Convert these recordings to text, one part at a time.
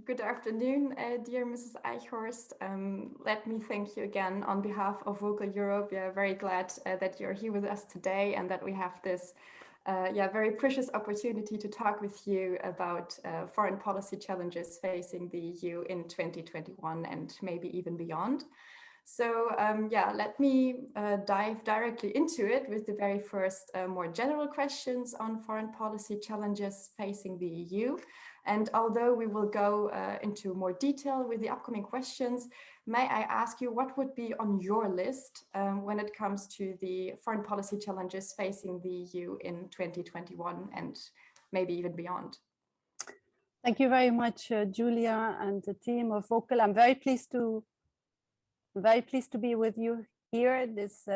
Good afternoon, dear Mrs. Eichhorst. Let me thank you again on behalf of Vocal Europe. We are very glad that you're here with us today and that we have this very precious opportunity to talk with you about foreign policy challenges facing the EU in 2021 and maybe even beyond. So let me dive directly into it with the very first more general questions on foreign policy challenges facing the EU. And although we will go into more detail with the upcoming questions, may I ask you what would be on your list when it comes to the foreign policy challenges facing the EU in 2021 and maybe even beyond? Thank you very much, Julia and the team of Vocal. I'm very pleased to be with you here this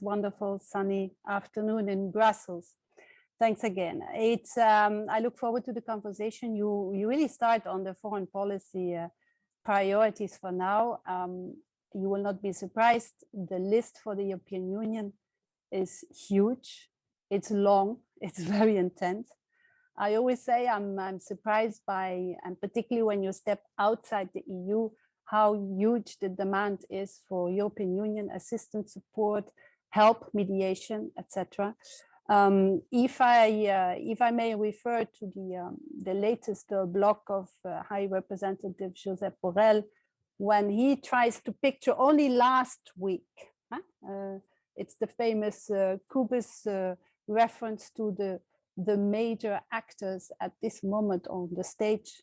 wonderful sunny afternoon in Brussels. Thanks again. I look forward to the conversation. You really start on the foreign policy priorities for now. You will not be surprised. The list for the European Union is huge. It's long. It's very intense. I always say I'm surprised by, and particularly when you step outside the EU, how huge the demand is for European Union assistance, support, help, mediation, etc. If I may refer to the latest block of High Representative Josep Borrell, when he tries to picture only last week, it's the famous Cubis reference to the major actors at this moment on the stage: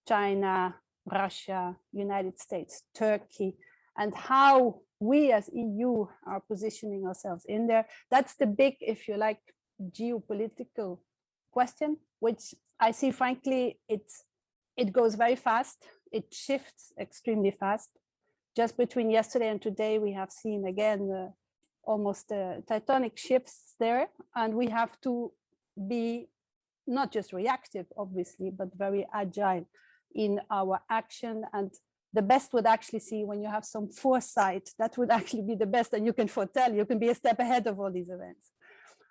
China, Russia, United States, Turkey, and how we as EU are positioning ourselves in there. That's the big, if you like, geopolitical question, which I see, frankly, it goes very fast. It shifts extremely fast. Just between yesterday and today, we have seen again almost tectonic shifts there, and we have to be not just reactive, obviously, but very agile in our action. And the best would actually see when you have some foresight, that would actually be the best, and you can foretell, you can be a step ahead of all these events.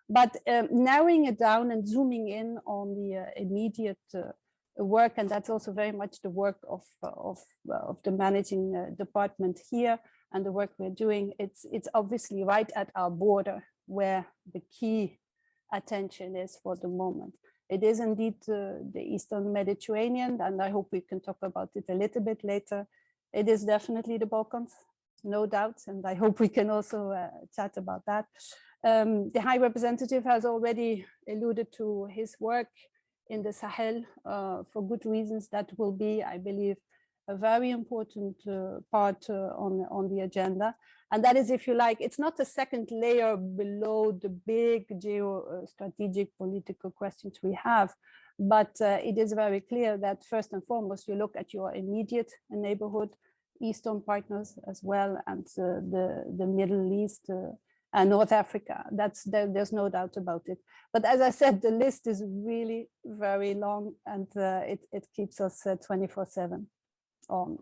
But narrowing it down and zooming in on the immediate work, and that's also very much the work of the managing department here and the work we're doing. It's obviously right at our border where the key attention is for the moment. It is indeed the Eastern Mediterranean, and I hope we can talk about it a little bit later. It is definitely the Balkans, no doubt, and I hope we can also chat about that. The High Representative has already alluded to his work in the Sahel for good reasons. That will be, I believe, a very important part on the agenda. And that is, if you like, it's not a second layer below the big geostrategic political questions we have, but it is very clear that first and foremost, you look at your immediate neighborhood, Eastern partners as well, and the Middle East and North Africa. There's no doubt about it. But as I said, the list is really very long, and it keeps us 24/7 on.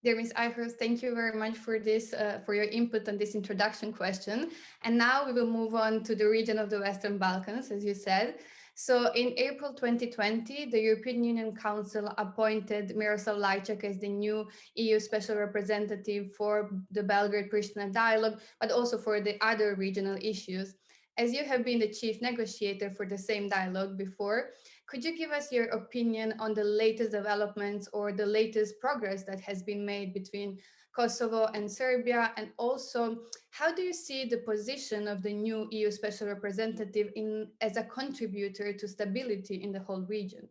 Dear Ms. Eichhorst, thank you very much for this, for your input on this introduction question. And now we will move on to the region of the Western Balkans, as you said. So in April 2020, the European Union Council appointed Miroslav Lajčák as the new EU Special Representative for the Belgrade-Pristina dialogue, but also for the other regional issues. As you have been the chief negotiator for the same dialogue before, could you give us your opinion on the latest developments or the latest progress that has been made between Kosovo and Serbia? And also, how do you see the position of the new EU Special Representative as a contributor to stability in the whole region?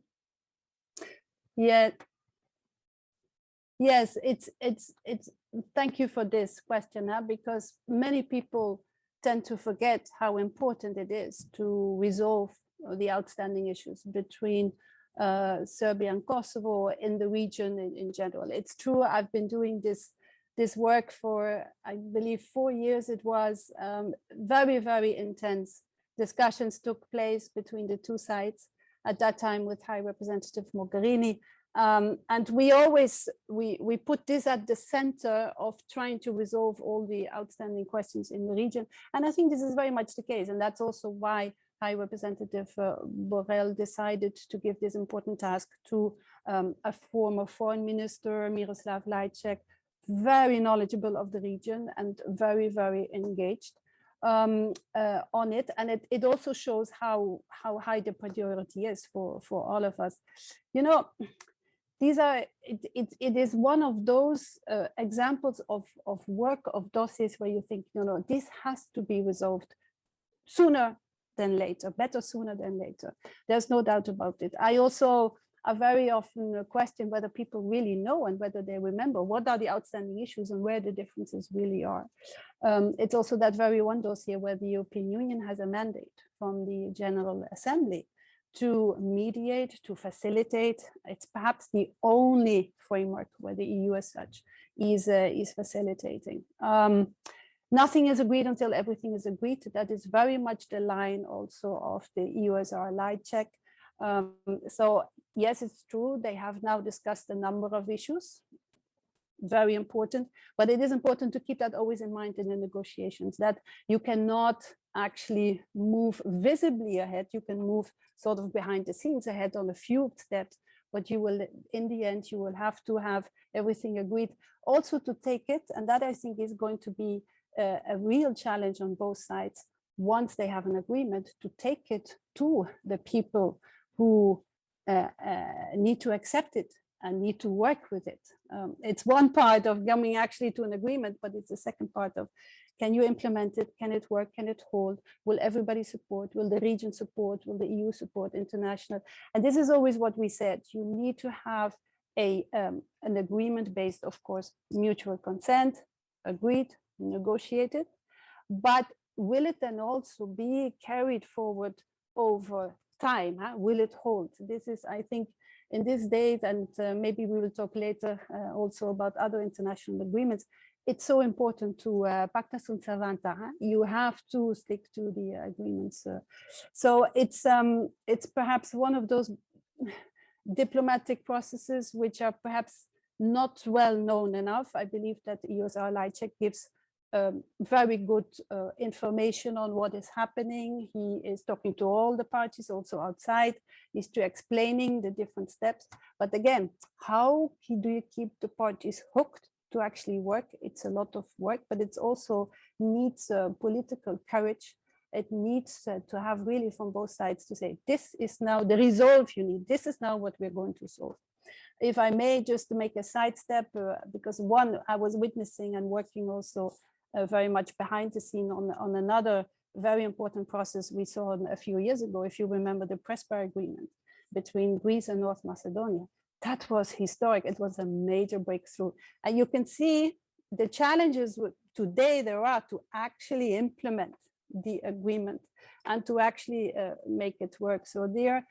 Yeah. Yes, it's thank you for this question, because many people tend to forget how important it is to resolve the outstanding issues between Serbia and Kosovo in the region in general. It's true, I've been doing this work for, I believe, 4 years. It was very, very intense. Discussions took place between the two sides at that time with High Representative Mogherini. And we always, we put this at the center of trying to resolve all the outstanding questions in the region. And I think this is very much the case. And that's also why High Representative Borrell decided to give this important task to a former foreign minister, Miroslav Lajcek, very knowledgeable of the region and very, very engaged on it. And it also shows how high the priority is for all of us. You know, these are, it is one of those examples of work, of dossiers where you think, you know, this has to be resolved sooner than later, better sooner than later. There's no doubt about it. I also very often question whether people really know and whether they remember what are the outstanding issues and where the differences really are. It's also that very one dossier where the European Union has a mandate from the General Assembly to mediate, to facilitate. It's perhaps the only framework where the EU as such is facilitating. Nothing is agreed until everything is agreed. That is very much the line also of the EUSR Lajcek. So yes, it's true. They have now discussed a number of issues, very important, but it is important to keep that always in mind in the negotiations, that you cannot actually move visibly ahead. You can move sort of behind the scenes ahead on a few steps, but you will, in the end, you will have to have everything agreed. Also to take it, and that I think is going to be a real challenge on both sides, once they have an agreement, to take it to the people who need to accept it and need to work with it. It's one part of coming actually to an agreement, but it's the second part of, can you implement it? Can it work? Can it hold? Will everybody support? Will the region support? Will the EU support international? And this is always what we said. You need to have an agreement based, of course, mutual consent, agreed, negotiated, but will it then also be carried forward over time? Will it hold? This is, I think, in these days, and maybe we will talk later also about other international agreements, it's so important to pacta sunt servanda. You have to stick to the agreements. So it's perhaps one of those diplomatic processes which are perhaps not well known enough. I believe that EUSR Lajcek gives very good information on what is happening. He is talking to all the parties, also outside. He's explaining the different steps. But again, how do you keep the parties hooked to actually work? It's a lot of work, but it also needs political courage. It needs to have really from both sides to say, this is now the resolve you need. This is now what we're going to solve. If I may just make a sidestep, because one, I was witnessing and working also very much behind the scene on another very important process we saw a few years ago, if you remember the Presbyter agreement between Greece and North Macedonia. That was historic. It was a major breakthrough. And you can see the challenges today there are to actually implement the agreement and to actually make it work. So there,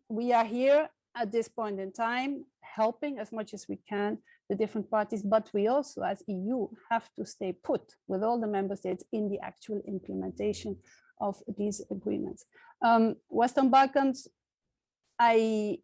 we are here at this point in time, helping as much as we can the different parties, but we also as EU have to stay put with all the member states in the actual implementation of these agreements. Western Balkans, I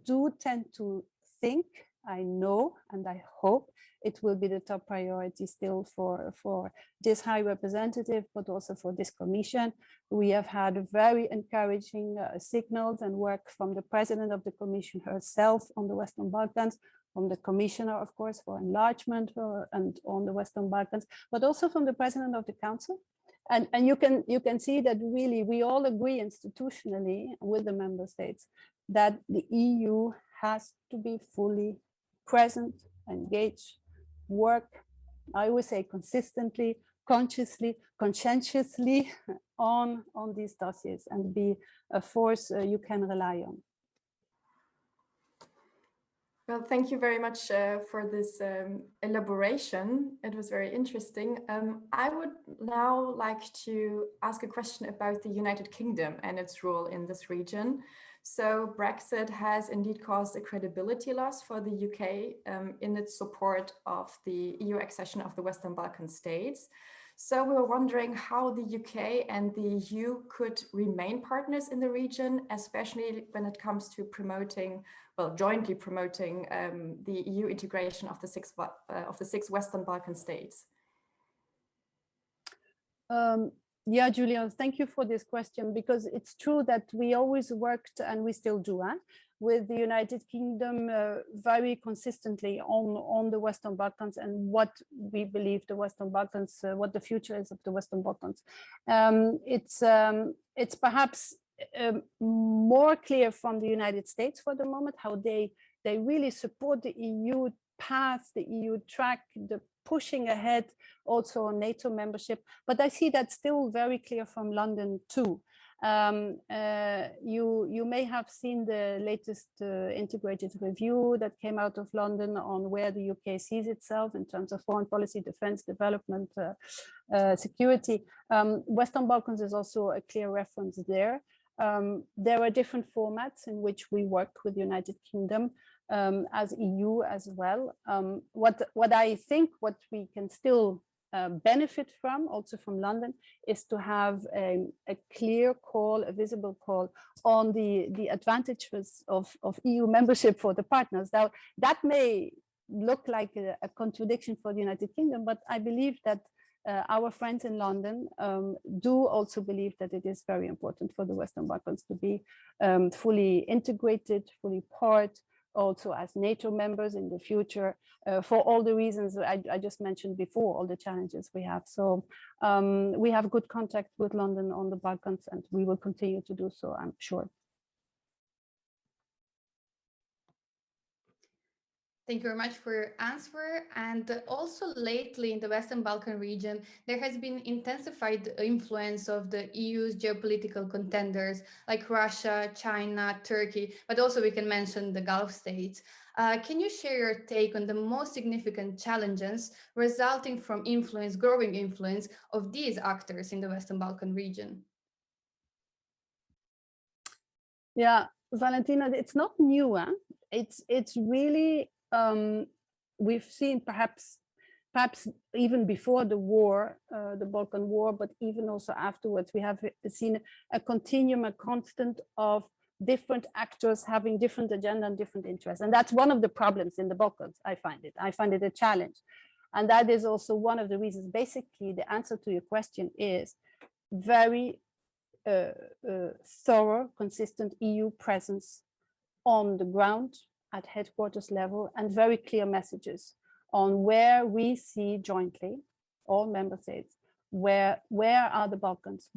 do tend to think, I know, and I hope it will be the top priority still for this High Representative, but also for this Commission. We have had very encouraging signals and work from the President of the Commission herself on the Western Balkans, from the Commissioner, of course, for Enlargement and on the Western Balkans, but also from the President of the Council. And you can see that really we all agree institutionally with the member states that the EU has to be fully present, engaged, work, I would say consistently, consciously, conscientiously on these dossiers and be a force you can rely on. Well, thank you very much for this elaboration. It was very interesting. I would now like to ask a question about the United Kingdom and its role in this region. So Brexit has indeed caused a credibility loss for the UK in its support of the EU accession of the Western Balkan states. So we were wondering how the UK and the EU could remain partners in the region, especially when it comes to promoting, well, jointly promoting the EU integration of the six Western Balkan states. Yeah, Julia, thank you for this question, because it's true that we always worked, and we still do, with the United Kingdom very consistently on the Western Balkans and what we believe the Western Balkans, what the future is of the Western Balkans. It's perhaps more clear from the United States for the moment, how they really support the EU path, the EU track, the pushing ahead also on NATO membership. But I see that still very clear from London too. You may have seen the latest integrated review that came out of London on where the UK sees itself in terms of foreign policy, defense, development, security. Western Balkans is also a clear reference there. There are different formats in which we work with the United Kingdom as EU as well. What I think what we can still benefit from, also from London, is to have a clear call, a visible call on the advantages of EU membership for the partners. Now, that may look like a contradiction for the United Kingdom, but I believe that our friends in London do also believe that it is very important for the Western Balkans to be fully integrated, fully part, also as NATO members in the future, for all the reasons I just mentioned before, all the challenges we have. So we have good contact with London on the Balkans, and we will continue to do so, I'm sure. Thank you very much for your answer. And also lately in the Western Balkan region, there has been intensified influence of the EU's geopolitical contenders like Russia, China, Turkey, but also we can mention the Gulf states. Can you share your take on the most significant challenges resulting from influence, growing influence of these actors in the Western Balkan region? Yeah, Valentina, it's not new. It's really, we've seen perhaps even before the war, the Balkan War, but even also afterwards, we have seen a continuum, a constant of different actors having different agenda and different interests. And that's one of the problems in the Balkans, I find it a challenge. And that is also one of the reasons, basically, the answer to your question is very thorough, consistent EU presence on the ground at headquarters level, and very clear messages on where we see jointly, all member states, where are the Balkans,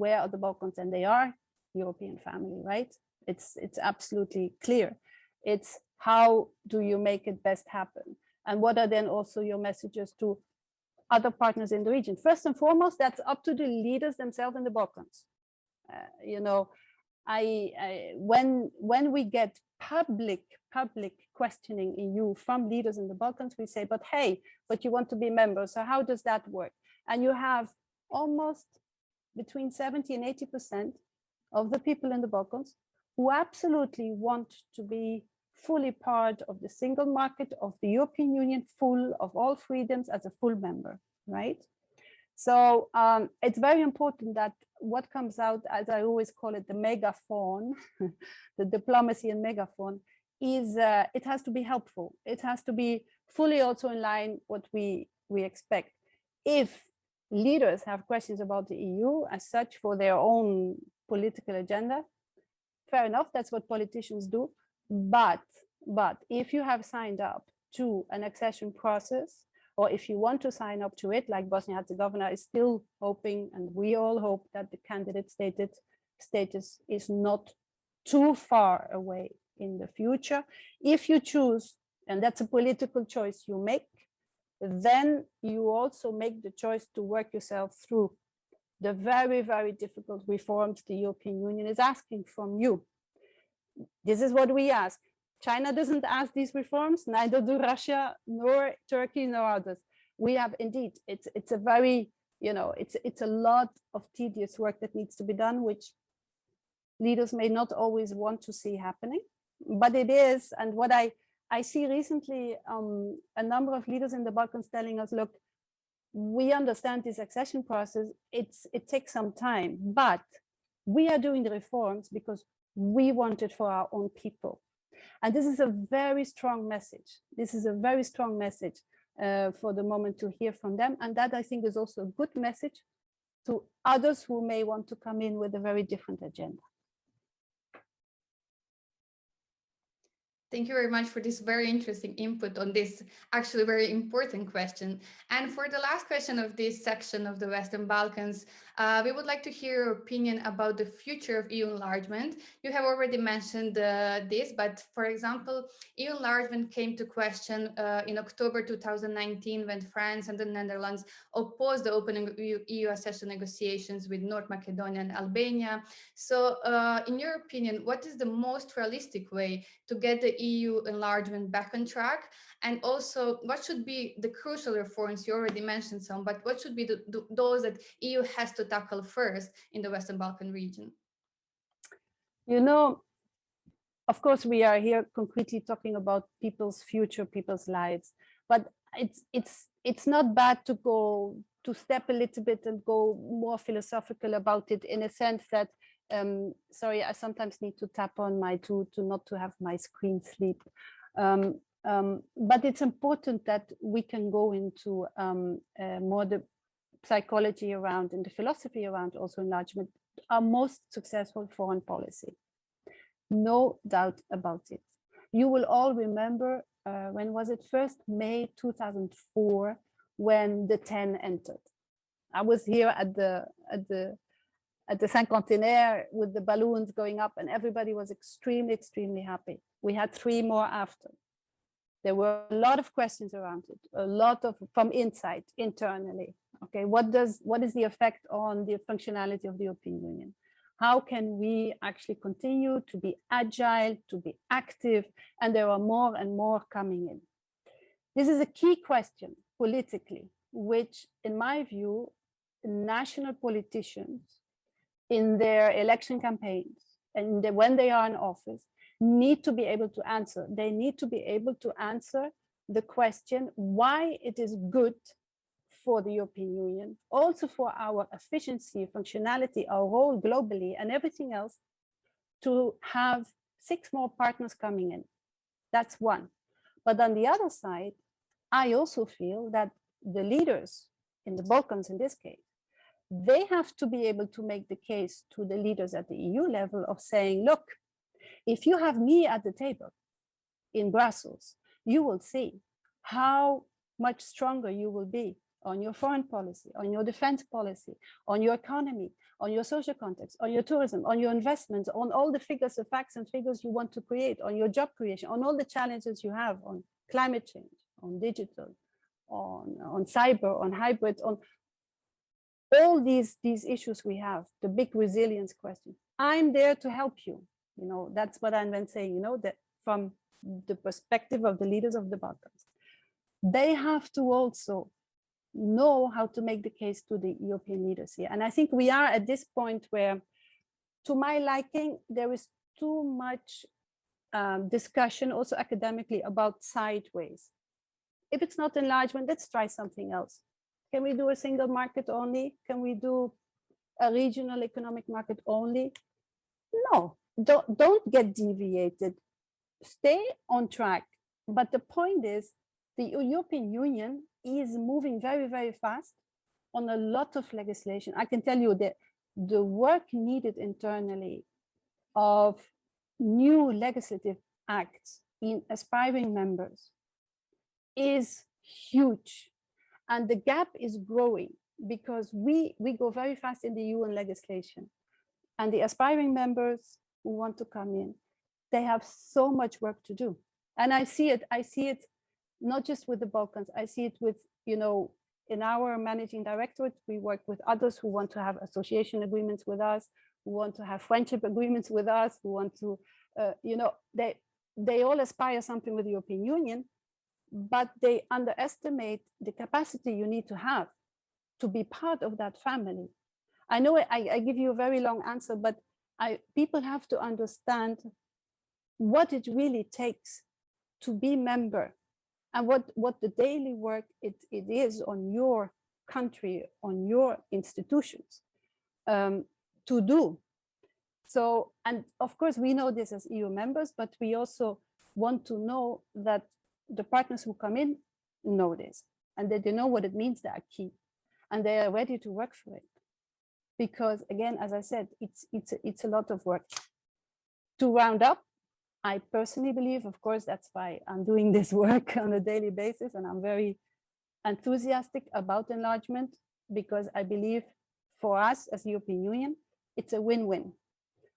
and they are European family, right? It's absolutely clear. It's how do you make it best happen? And what are then also your messages to other partners in the region? First and foremost, that's up to the leaders themselves in the Balkans. You know, when we get public questioning EU from leaders in the Balkans, we say, but hey, but you want to be members, so how does that work? And you have almost between 70 and 80% of the people in the Balkans who absolutely want to be fully part of the single market of the European Union, full of all freedoms as a full member, right? So it's very important that what comes out, as I always call it, the megaphone, the diplomacy and megaphone, is it has to be helpful. It has to be fully also in line what we expect. If leaders have questions about the EU as such for their own political agenda, fair enough, that's what politicians do. But if you have signed up to an accession process, or if you want to sign up to it, like Bosnia-Herzegovina is still hoping, and we all hope that the candidate status is not too far away in the future. If you choose, and that's a political choice you make, then you also make the choice to work yourself through the very, very difficult reforms the European Union is asking from you. This is what we ask. China doesn't ask these reforms, neither do Russia, nor Turkey, nor others. We have indeed, it's a very, you know, it's a lot of tedious work that needs to be done, which leaders may not always want to see happening, but it is. And what I see recently, a number of leaders in the Balkans telling us, look, we understand this accession process, it takes some time, but we are doing the reforms because we want it for our own people. And this is a very strong message. This is a very strong message for the moment to hear from them. And that, I think, is also a good message to others who may want to come in with a very different agenda. Thank you very much for this very interesting input on this actually very important question. And for the last question of this section of the Western Balkans, we would like to hear your opinion about the future of EU enlargement. You have already mentioned this, but for example, EU enlargement came to question in October 2019 when France and the Netherlands opposed the opening of EU accession negotiations with North Macedonia and Albania. So in your opinion, what is the most realistic way to get the EU enlargement back on track? And also, what should be the crucial reforms? You already mentioned some, but what should be those that EU has to tackle first in the Western Balkan region? You know, of course, we are here concretely talking about people's future, people's lives, but it's not bad to step a little bit and go more philosophical about it, in a sense that sorry, I sometimes need to tap on my to not to have my screen sleep. But it's important that we can go into more the psychology around and the philosophy around also enlargement. Our most successful foreign policy, no doubt about it. You will all remember when was it? 1st May 2004 when the 10 entered. I was here at the Cinquantenaire with the balloons going up, and everybody was extremely happy. We had 3 more after. There were a lot of questions around it, a lot of from inside, internally. Okay, what is the effect on the functionality of the European Union? How can we actually continue to be agile, to be active? And there are more and more coming in. This is a key question politically, which in my view, national politicians in their election campaigns and when they are in office need to be able to answer. They need to be able to answer the question why it is good for the European Union, also for our efficiency, functionality, our role globally and everything else, to have 6 more partners coming in. That's one. But on the other side, I also feel that the leaders in the Balkans in this case, they have to be able to make the case to the leaders at the EU level of saying, look, if you have me at the table in Brussels, you will see how much stronger you will be on your foreign policy, on your defense policy, on your economy, on your social context, on your tourism, on your investments, on all the figures, the facts and figures you want to create, on your job creation, on all the challenges you have on climate change, on digital, on cyber, on hybrid, on all these issues we have, the big resilience question. I'm there to help you. You know, that's what I'm then saying, you know, that from the perspective of the leaders of the Balkans, they have to also know how to make the case to the European leaders here. And I think we are at this point where, to my liking, there is too much discussion also academically about sideways. If it's not enlargement, let's try something else. Can we do a single market only? Can we do a regional economic market only? No, don't get deviated. Stay on track. But the point is, the European Union is moving very fast on a lot of legislation. I can tell you that the work needed internally of new legislative acts in aspiring members is huge. And the gap is growing because we go very fast in the UN legislation. And the aspiring members who want to come in, they have so much work to do. And I see it not just with the Balkans, I see it with, you know, in our managing directorate, we work with others who want to have association agreements with us, who want to have friendship agreements with us, who want to, you know, they all aspire something with the European Union, but they underestimate the capacity you need to have to be part of that family. I know I give you a very long answer, but people have to understand what it really takes to be member and what the daily work it is on your country, on your institutions to do. So, and of course, we know this as EU members, but we also want to know that the partners who come in know this and that they know what it means, they are key and they are ready to work for it. because again, as I said, it's a lot of work. To round up, I personally believe, of course, that's why I'm doing this work on a daily basis, and I'm very enthusiastic about enlargement, because I believe for us as European Union, it's a win-win.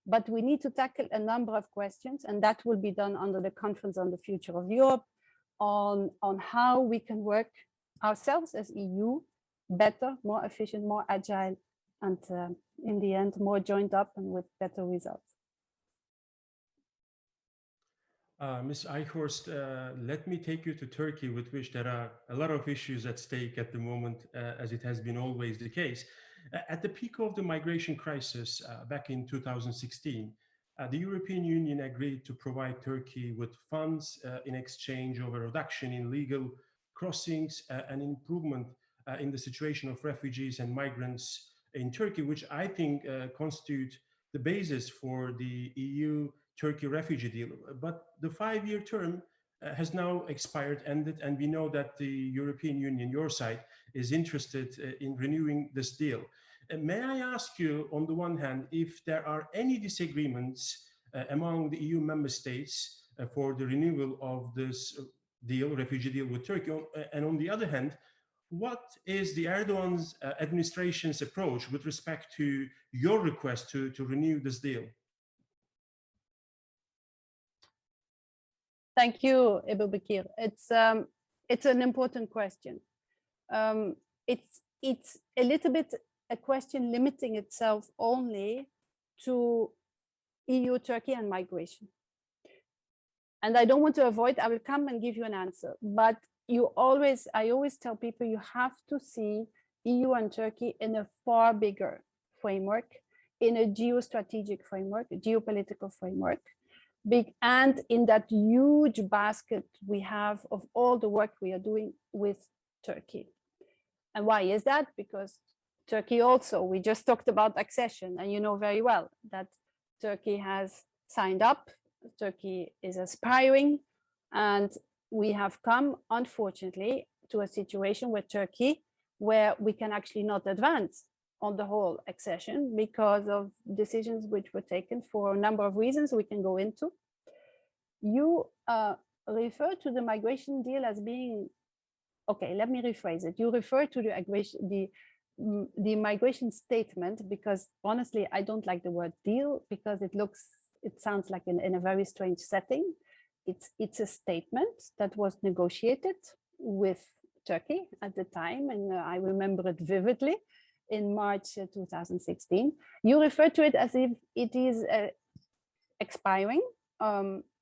But we need to tackle a number of questions, and that will be done under the Conference on the Future of Europe, on how we can work ourselves as EU better, more efficient, more agile, and in the end, more joined up and with better results. Ms. Eichhorst, let me take you to Turkey, with which there are a lot of issues at stake at the moment, as it has been always the case. At the peak of the migration crisis back in 2016, the European Union agreed to provide Turkey with funds in exchange of a reduction in legal crossings and improvement in the situation of refugees and migrants in Turkey, which I think constitute the basis for the EU-Turkey refugee deal. But the 5-year term has now expired, ended, and we know that the European Union, your side, is interested in renewing this deal. May I ask you, on the one hand, if there are any disagreements among the EU member states for the renewal of this deal, refugee deal with Turkey, and on the other hand, what is the Erdogan's administration's approach with respect to your request to renew this deal? Thank you, Ebu Bekir. It's an important question. It's a little bit a question limiting itself only to EU, Turkey, and migration. And I don't want to avoid, I will come and give you an answer, but I always tell people you have to see EU and Turkey in a far bigger framework, in a geostrategic framework, a geopolitical framework, and in that huge basket we have of all the work we are doing with Turkey. And why is that? Because Turkey also, we just talked about accession, and you know very well that Turkey has signed up, Turkey is aspiring, and we have come, unfortunately, to a situation where we can actually not advance on the whole accession because of decisions which were taken for a number of reasons we can go into. You refer to the migration deal as being, okay, let me rephrase it. You refer to the migration statement, because honestly, I don't like the word deal because it sounds like in a very strange setting. It's a statement that was negotiated with Turkey at the time, and I remember it vividly, in March 2016. You refer to it as if it is expiring.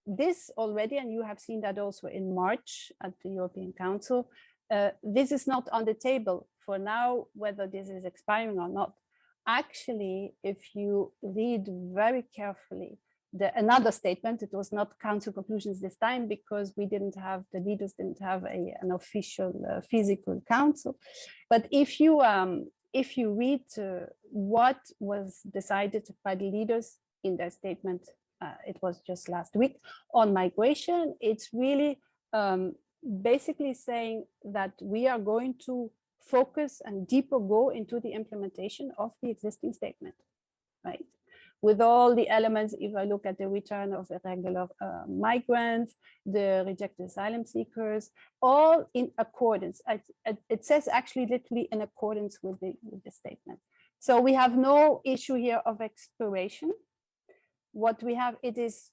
This already, and you have seen that also in March at the European Council, this is not on the table for now, whether this is expiring or not. Actually, if you read very carefully another statement, it was not council conclusions this time because the leaders didn't have an official physical council. But if you read what was decided by the leaders in their statement, it was just last week, on migration, it's really basically saying that we are going to focus and deeper go into the implementation of the existing statement, right? With all the elements, if I look at the return of irregular migrants, the rejected asylum seekers, all in accordance. It says actually literally in accordance with the statement. So we have no issue here of expiration. What we have, it is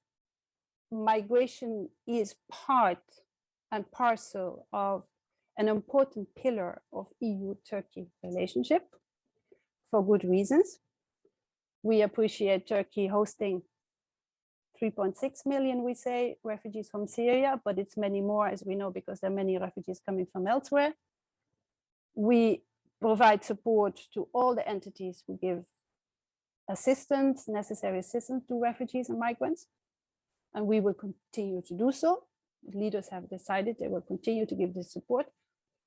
migration is part and parcel of an important pillar of EU-Turkey relationship for good reasons. We appreciate Turkey hosting 3.6 million, we say, refugees from Syria, but it's many more, as we know, because there are many refugees coming from elsewhere. We provide support to all the entities who give assistance, necessary assistance to refugees and migrants, and we will continue to do so. Leaders have decided they will continue to give this support.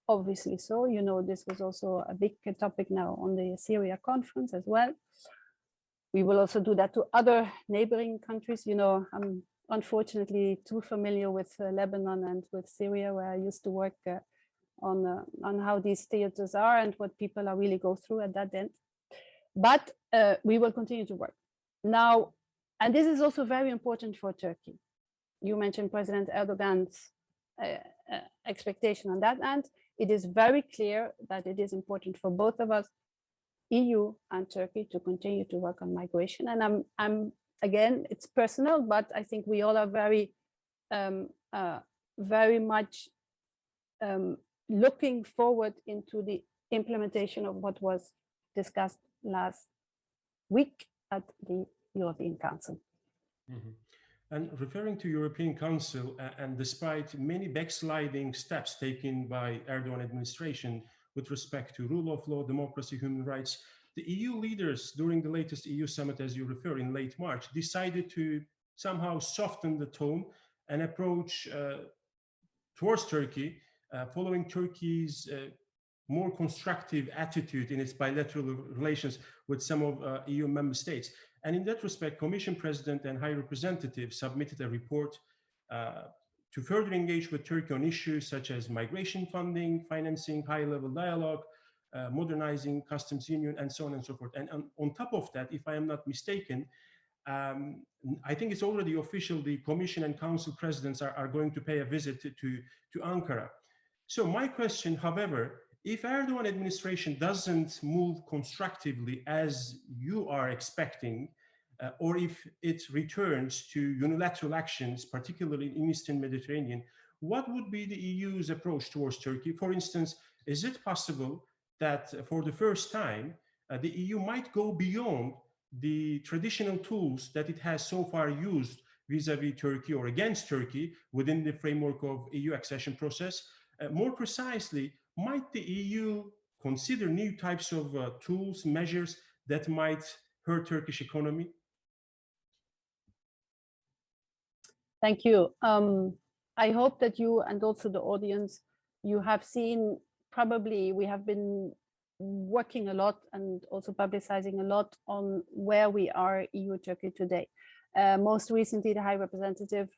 Obviously so, you know, this was also a big topic now on the Syria conference as well. We will also do that to other neighboring countries. You know, I'm unfortunately too familiar with Lebanon and with Syria, where I used to work on how these theaters are and what people are really go through at that end. But we will continue to work. Now, and this is also very important for Turkey. You mentioned President Erdogan's expectation on that end. It is very clear that it is important for both of us, EU and Turkey, to continue to work on migration. And I'm again, it's personal, but I think we all are very much looking forward into the implementation of what was discussed last week at the European Council. Mm-hmm. And referring to European Council, and despite many backsliding steps taken by Erdogan administration with respect to rule of law, democracy, human rights, the EU leaders during the latest EU summit, as you refer, in late March, decided to somehow soften the tone and approach towards Turkey, following Turkey's more constructive attitude in its bilateral relations with some of EU member states. And in that respect, Commission President and High Representative submitted a report to further engage with Turkey on issues such as migration funding, financing, high-level dialogue, modernizing customs union, and so on and so forth. And on top of that, if I am not mistaken, I think it's already official, the Commission and Council presidents are going to pay a visit to Ankara. So my question, however, if Erdogan administration doesn't move constructively as you are expecting, or if it returns to unilateral actions, particularly in Eastern Mediterranean, what would be the EU's approach towards Turkey? For instance, is it possible that for the first time, the EU might go beyond the traditional tools that it has so far used vis-a-vis Turkey or against Turkey within the framework of EU accession process? More precisely, might the EU consider new types of tools, measures that might hurt Turkish economy? Thank you. I hope that you and also the audience, you have seen, probably we have been working a lot and also publicizing a lot on where we are EU-Turkey today. Most recently, the High Representative,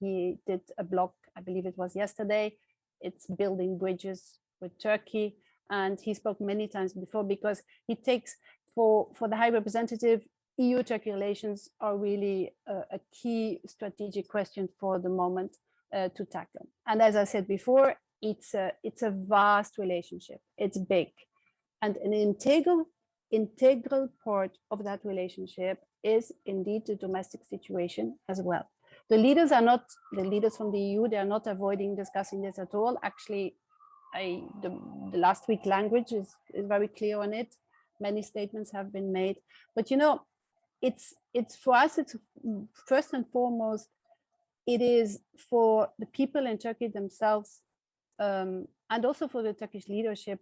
he did a blog, I believe it was yesterday. It's building bridges with Turkey. And he spoke many times before, because he takes, for the High Representative, EU-Turkey relations are really a key strategic question for the moment to tackle. And as I said before, it's a vast relationship. It's big. And an integral part of that relationship is indeed the domestic situation as well. The leaders are not, the leaders from the EU, they are not avoiding discussing this at all. Actually, the last week language is very clear on it. Many statements have been made. But you know, it's for us, it's first and foremost, it is for the people in Turkey themselves, and also for the Turkish leadership.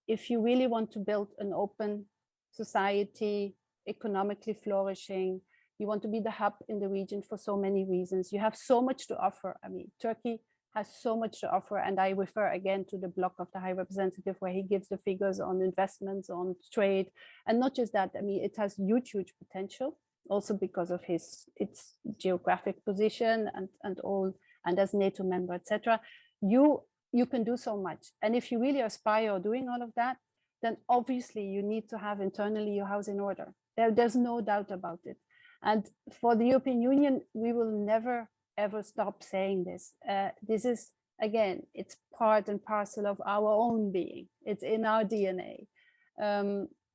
If you really want to build an open society, economically flourishing, you want to be the hub in the region for so many reasons. You have so much to offer. I mean, Turkey has so much to offer. And I refer again to the blog of the High Representative, where he gives the figures on investments, on trade. And not just that, I mean, it has huge, huge potential, also because of its geographic position and all, and as NATO member, etc. You can do so much. And if you really aspire or doing all of that, then obviously you need to have internally your house in order. There's no doubt about it. And for the European Union, we will never, ever stop saying this. This is, again, it's part and parcel of our own being. It's in our DNA.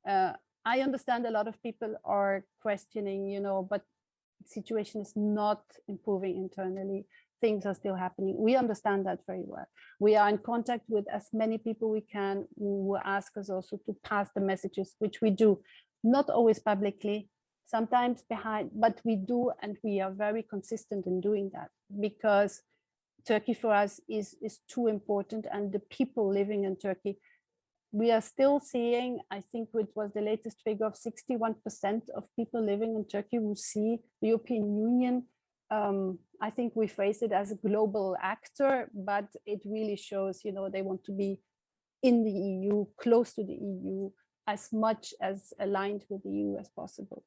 I understand a lot of people are questioning, you know, but the situation is not improving internally. Things are still happening. We understand that very well. We are in contact with as many people we can who ask us also to pass the messages, which we do, not always publicly, sometimes behind, but we do, and we are very consistent in doing that, because Turkey for us is too important, and the people living in Turkey, we are still seeing, I think it was the latest figure of 61% of people living in Turkey who see the European Union. I think we phrase it as a global actor, but it really shows, you know, they want to be in the EU, close to the EU, as much as aligned with the EU as possible.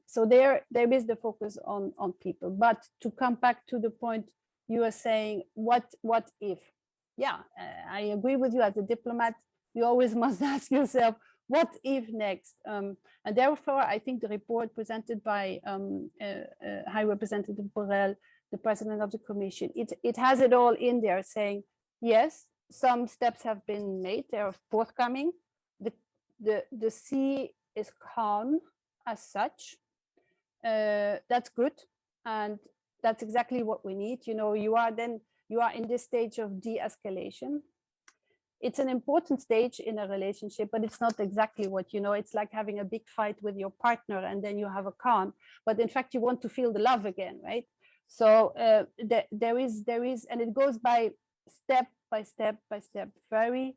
So there is the focus on people. But to come back to the point you are saying, what if? Yeah, I agree with you. As a diplomat, you always must ask yourself, what if next? And therefore, I think the report presented by High Representative Borrell, the President of the Commission, it has it all in there saying, yes, some steps have been made, they are forthcoming. The sea is calm as such. That's good. And that's exactly what we need. You know, you are in this stage of de-escalation. It's an important stage in a relationship, but it's not exactly what, you know, it's like having a big fight with your partner and then you have a calm, but in fact, you want to feel the love again, right? So there is, and it goes by step by step by step, very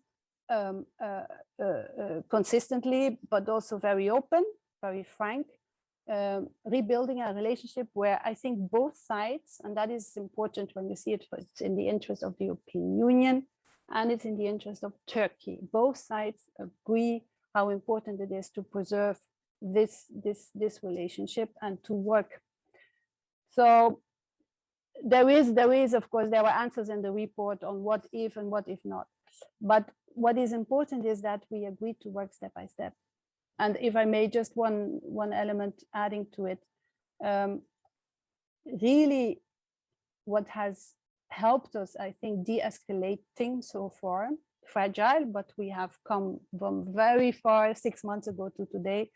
consistently, but also very open, very frank, rebuilding a relationship where I think both sides, and that is important when you see it, it's in the interest of the European Union, and it's in the interest of Turkey. Both sides agree how important it is to preserve this relationship and to work. So there is, of course, there were answers in the report on what if and what if not. But what is important is that we agree to work step by step. And if I may, just one element adding to it, really what has helped us, I think, de-escalating so far, fragile, but we have come from very far 6 months ago to today,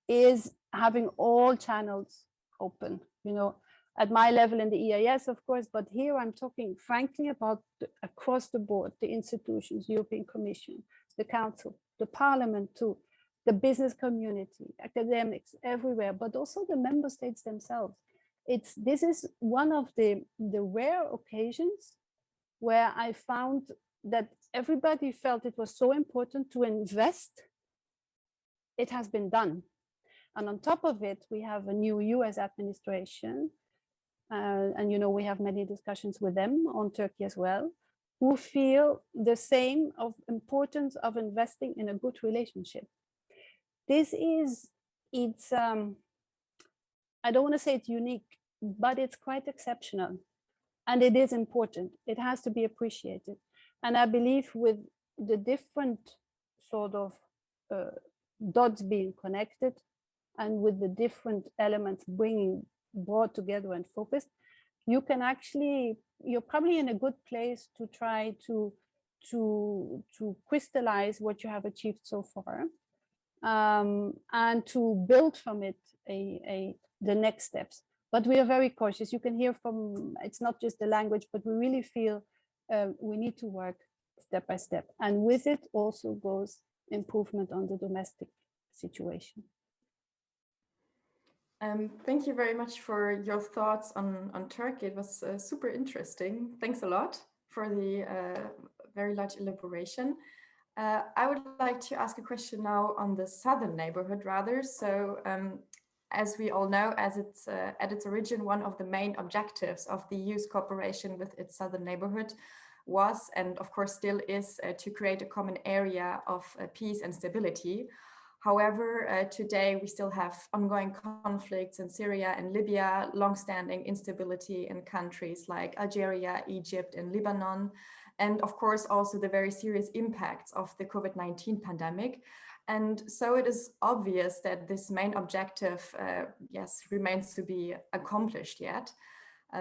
is having all channels open, you know, at my level in the EIS, of course, but here I'm talking frankly about across the board, the institutions, European Commission, the Council, the Parliament too, the business community, academics, everywhere, but also the member states themselves. This is one of the rare occasions where I found that everybody felt it was so important to invest. It has been done. And on top of it, we have a new US administration. And, you know, we have many discussions with them on Turkey as well, who feel the same of importance of investing in a good relationship. It's I don't want to say it's unique, but it's quite exceptional. And it is important. It has to be appreciated. And I believe with the different sort of dots being connected and with the different elements brought together and focused, you can actually, you're probably in a good place to try to crystallize what you have achieved so far, and to build from it the next steps. But we are very cautious. You can hear from, it's not just the language, but we really feel we need to work step by step. And with it also goes improvement on the domestic situation. Thank you very much for your thoughts on Turkey. It was super interesting. Thanks a lot for the very large elaboration. I would like to ask a question now on the southern neighborhood rather. So as we all know, as it's at its origin, one of the main objectives of the EU's cooperation with its southern neighborhood was, and of course still is, to create a common area of peace and stability. However, today we still have ongoing conflicts in Syria and Libya, long-standing instability in countries like Algeria, Egypt, and Lebanon, and of course also the very serious impacts of the COVID-19 pandemic. And so it is obvious that this main objective, yes, remains to be accomplished yet.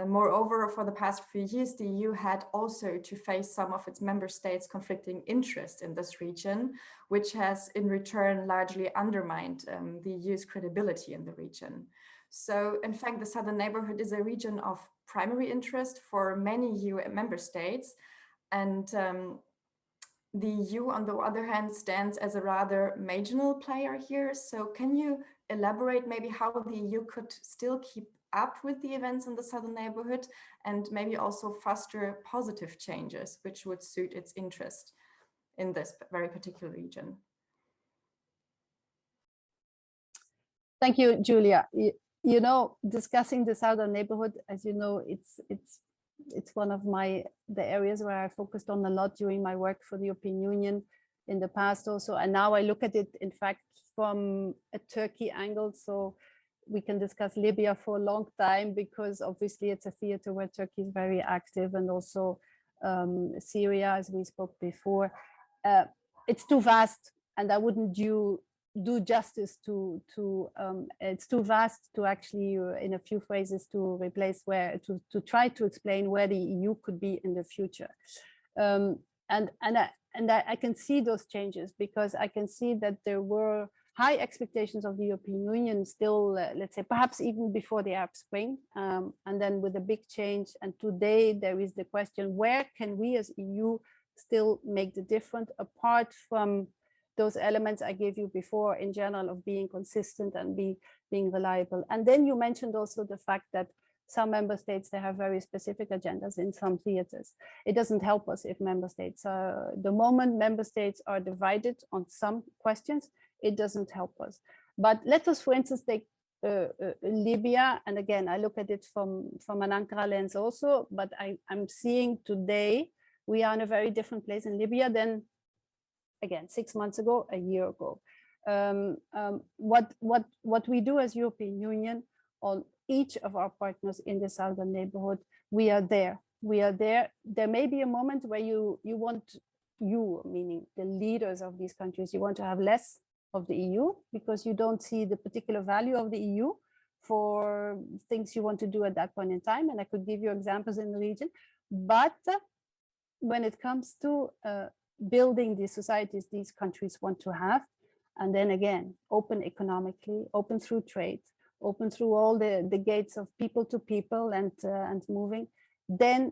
Moreover, for the past few years, the EU had also to face some of its member states' conflicting interests in this region, which has in return largely undermined the EU's credibility in the region. So in fact, the southern neighborhood is a region of primary interest for many EU member states. And the EU, on the other hand, stands as a rather marginal player here. So can you elaborate maybe how the EU could still keep up with the events in the southern neighborhood and maybe also foster positive changes which would suit its interest in this very particular region? Thank you, Julia. You know, discussing the southern neighborhood, as you know, it's one of the areas where I focused on a lot during my work for the European Union in the past also, and now I look at it in fact from a Turkey angle. So we can discuss Libya for a long time because obviously it's a theater where Turkey is very active, and also Syria, as we spoke before. It's too vast and I wouldn't do justice to it's too vast to actually in a few phrases to replace to try to explain where the EU could be in the future. And I can see those changes, because I can see that there were high expectations of the European Union still, let's say, perhaps even before the Arab Spring, and then with a big change. And today there is the question, where can we as EU still make the difference, apart from those elements I gave you before in general of being consistent and being reliable. And then you mentioned also the fact that some member states, they have very specific agendas in some theaters. It doesn't help us if member states are, the moment member states are divided on some questions, it doesn't help us. But let us, for instance, take Libya. And again, I look at it from an Ankara lens also, but I'm seeing today, we are in a very different place in Libya than, again, 6 months ago, a year ago. What we do as European Union on each of our partners in the southern neighborhood, we are there. We are there. There may be a moment where you meaning the leaders of these countries, you want to have less of the EU because you don't see the particular value of the EU for things you want to do at that point in time. And I could give you examples in the region. But when it comes to building the societies these countries want to have, and then again, open economically, open through trade, open through all the gates of people to people and moving, then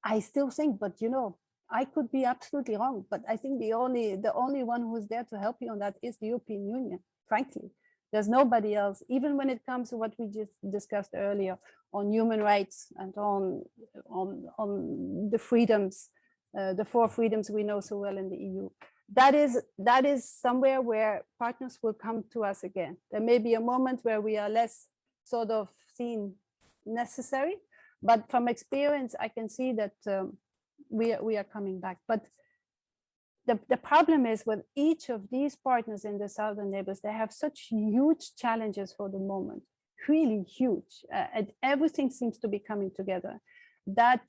I still think, but you know, I could be absolutely wrong, but I think the only one who's there to help you on that is the European Union, frankly. There's nobody else, even when it comes to what we just discussed earlier on human rights and on the freedoms, the 4 freedoms we know so well in the EU. That is somewhere where partners will come to us again. There may be a moment where we are less sort of seen necessary, but from experience, I can see that we are coming back. But the problem is with each of these partners in the southern neighbors, they have such huge challenges for the moment, really huge. And everything seems to be coming together that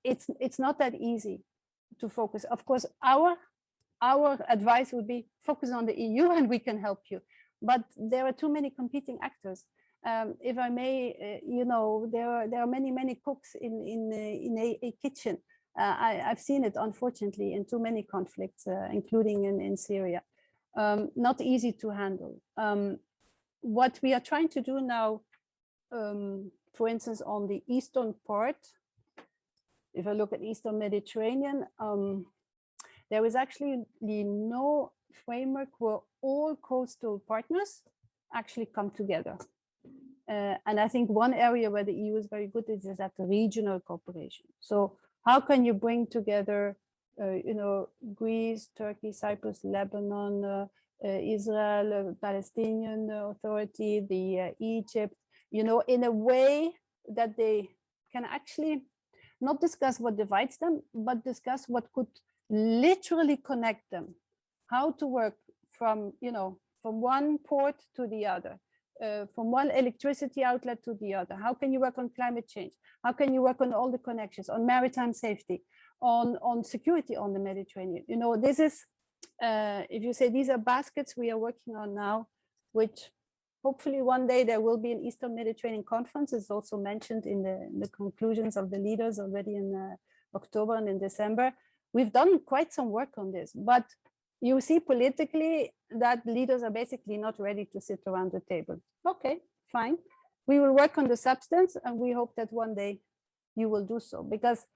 it's not that easy to focus. Of course, our advice would be focus on the EU and we can help you. But there are too many competing actors. If I may, you know, there are many cooks in a kitchen. I've seen it, unfortunately, in too many conflicts, including in Syria. Not easy to handle. What we are trying to do now, for instance, on the eastern part, if I look at Eastern Mediterranean, there is actually no framework where all coastal partners actually come together. And I think one area where the EU is very good is at the regional cooperation. So how can you bring together, you know, Greece, Turkey, Cyprus, Lebanon, Israel, Palestinian Authority, the Egypt, you know, in a way that they can actually not discuss what divides them, but discuss what could literally connect them, how to work from, you know, from one port to the other, from one electricity outlet to the other. How can you work on climate change? How can you work on all the connections, on maritime safety, on security on the Mediterranean? You know, this is, if you say these are baskets we are working on now, which hopefully one day there will be an Eastern Mediterranean conference. It's also mentioned in the conclusions of the leaders already in October and in December. We've done quite some work on this, but you see politically that leaders are basically not ready to sit around the table. Okay, fine. We will work on the substance and we hope that one day you will do so, because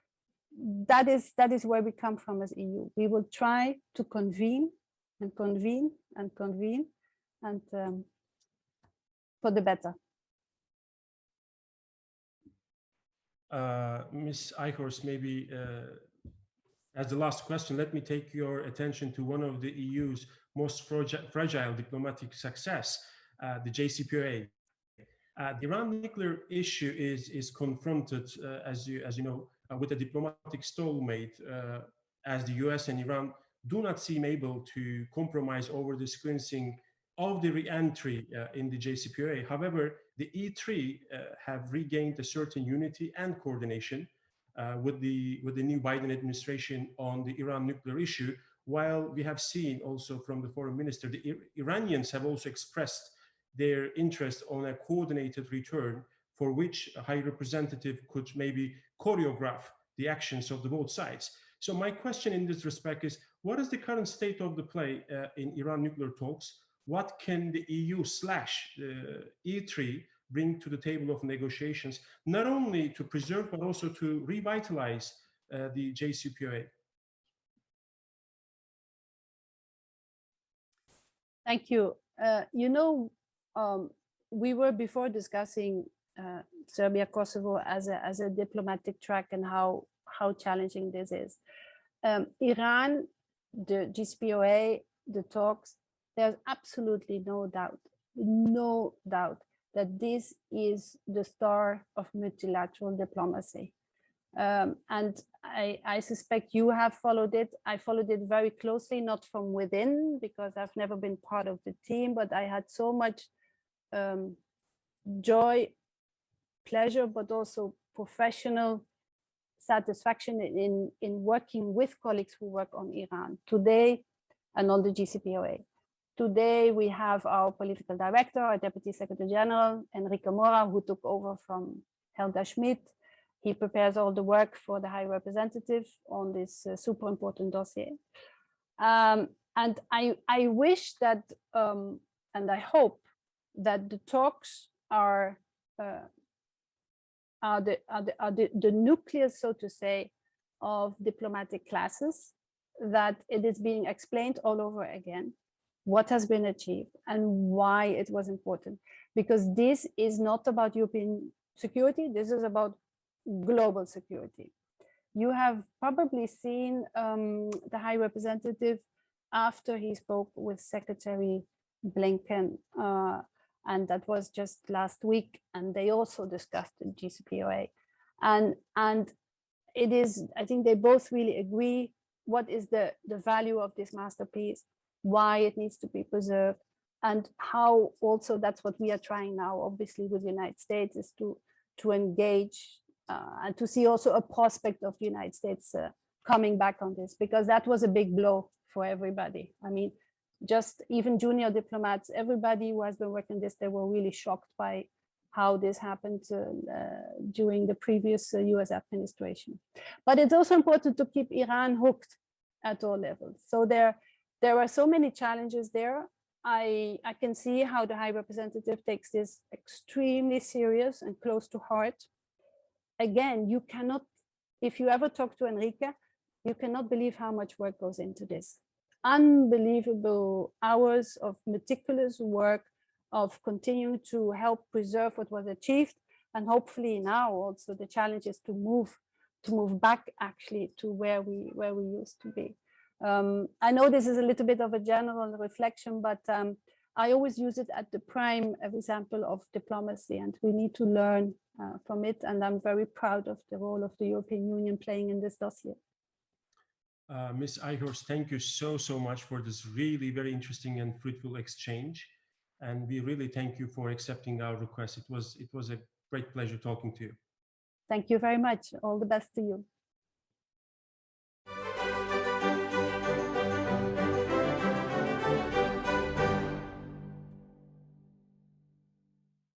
that is where we come from as EU. We will try to convene and convene and convene and for the better. Ms. Eichhorst, maybe as the last question, let me take your attention to one of the EU's most fragile diplomatic success, the JCPOA. The Iran nuclear issue is confronted, as you know, with a diplomatic stalemate, as the US and Iran do not seem able to compromise over the sequencing of the re-entry in the JCPOA. However, the E3 have regained a certain unity and coordination with the new Biden administration on the Iran nuclear issue, while we have seen also from the foreign minister, the Iranians have also expressed their interest on a coordinated return for which a high representative could maybe choreograph the actions of the both sides. So my question in this respect is, what is the current state of the play in Iran nuclear talks? What can the EU/E3 bring to the table of negotiations, not only to preserve, but also to revitalize the JCPOA? Thank you. We were before discussing Serbia, Kosovo as a diplomatic track and how challenging this is. Iran, the JCPOA, the talks, there's absolutely no doubt that this is the star of multilateral diplomacy. And I suspect you have followed it. I followed it very closely, not from within, because I've never been part of the team, but I had so much joy, pleasure, but also professional satisfaction in working with colleagues who work on Iran today and on the JCPOA. Today, we have our political director, our Deputy Secretary General, Enrique Mora, who took over from Helga Schmidt. He prepares all the work for the High Representative on this super important dossier. And I wish that, and I hope that the talks are the nucleus, so to say, of diplomatic classes, that it is being explained all over again what has been achieved and why it was important. Because this is not about European security, this is about global security. You have probably seen the High Representative after he spoke with Secretary Blinken, and that was just last week, and they also discussed the JCPOA. And it is, I think they both really agree what is the value of this masterpiece, why it needs to be preserved, and how also that's what we are trying now, obviously, with the United States, is to engage and to see also a prospect of the United States coming back on this, because that was a big blow for everybody. I mean, just even junior diplomats, everybody who has been working this, they were really shocked by how this happened during the previous US administration. But it's also important to keep Iran hooked at all levels. So there are so many challenges there. I can see how the High Representative takes this extremely serious and close to heart. Again, you cannot, if you ever talk to Enrique, you cannot believe how much work goes into this. Unbelievable hours of meticulous work, of continuing to help preserve what was achieved, and hopefully now also the challenge is to move back actually to where we used to be. I know this is a little bit of a general reflection, but I always use it at the prime example of diplomacy, and we need to learn from it. And I'm very proud of the role of the European Union playing in this dossier. Ms. Eichhorst, thank you so much for this really very interesting and fruitful exchange. And we really thank you for accepting our request. It was a great pleasure talking to you. Thank you very much. All the best to you.